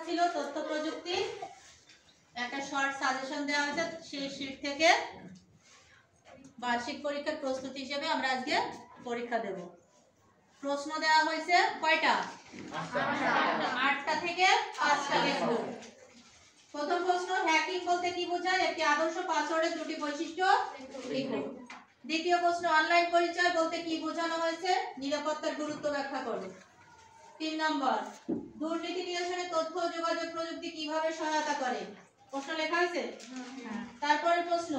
ছিল তথ্য প্রযুক্তি, একটা শর্ট সাজেশন দেওয়া হয়েছে সেই শীট থেকে। বার্ষিক পরীক্ষার প্রস্তুতি হিসেবে আমরা আজকে পরীক্ষা দেব। প্রশ্ন দেওয়া হয়েছে কয়টা? 8টা থেকে 5টা লিখবো। প্রথম প্রশ্ন, হ্যাকিং বলতে কি বোঝায়? একটি আদর্শ পাসওয়ার্ডের দুটি বৈশিষ্ট্য লিখো। দ্বিতীয় প্রশ্ন, অনলাইন পরিচয় বলতে কি বোঝানো হয়েছে? নিরাপত্তার গুরুত্ব ব্যাখ্যা করো। 3 নম্বর, দুর্নীতি নিরসনে তথ্য ও যোগাযোগ প্রযুক্তি কিভাবে সহায়তা করে? প্রশ্ন লেখা হয়েছে? তারপরে প্রশ্ন,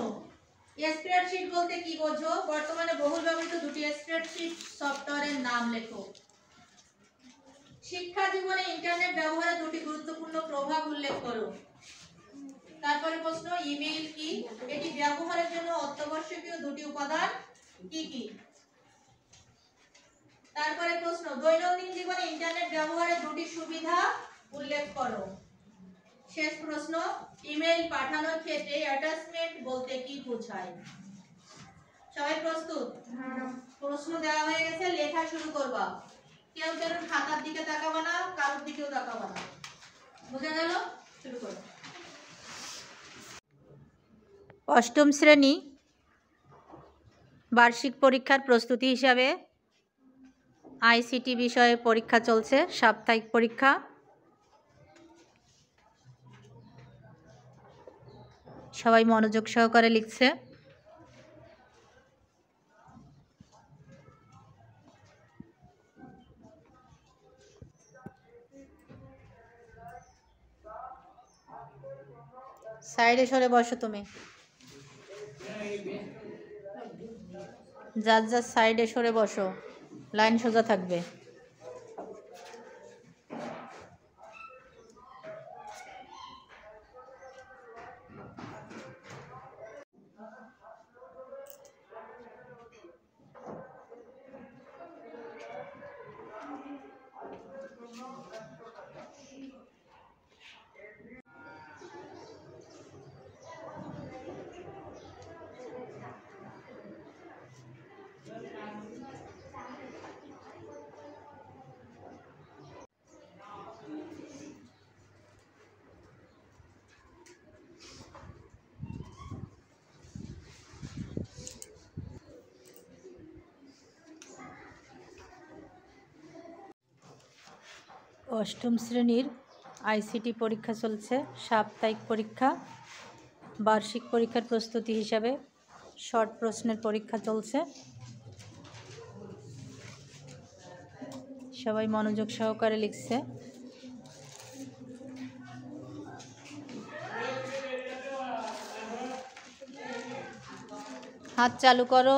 স্প্রেডশিট বলতে কি বোঝো? বর্তমানে বহুল ব্যবহৃত দুটি স্প্রেডশিট সফটওয়্যারের নাম লেখো। শিক্ষা জীবনে ইন্টারনেট ব্যবহারের দুটি গুরুত্বপূর্ণ প্রভাব উল্লেখ করো। তারপরে প্রশ্ন, ইমেইল কি? এটি ব্যবহারের জন্য অত্যাবশ্যকীয় দুটি উপাদান কি কি? তারপরে প্রশ্ন, দৈনন্দিন জীবনে ইন্টারনেট ব্যবহারের দুটি সুবিধা উল্লেখ করো। শেষ প্রশ্ন, ইমেইল পাঠানোর ক্ষেত্রে অ্যাটাচমেন্ট বলতে কি বোঝায়? সবাই প্রস্তুত? প্রশ্ন দেওয়া হয়ে গেছে, লেখা শুরু করবা। কেউ খাতার দিকে তাকাবা না, কারোর দিকেও তাকাবা না। বুঝা গেল? শুরু করো। অষ্টম শ্রেণী বার্ষিক পরীক্ষার প্রস্তুতি হিসাবে আইসিটি বিষয়ে পরীক্ষা চলছে, সাপ্তাহিক পরীক্ষা। সবাই মনোযোগ সহকারে লিখছে। সাইডে সরে বসো তুমি, যার যার সাইডে সরে বসো, লাইন সোজা থাকবে। অষ্টম শ্রেণীর আইসিটি পরীক্ষা চলছে, সাপ্তাহিক পরীক্ষা। বার্ষিক পরীক্ষার প্রস্তুতি হিসাবে শর্ট প্রশ্নের পরীক্ষা চলছে। সবাই মনোযোগ সহকারে লিখছে। হাত চালু করো।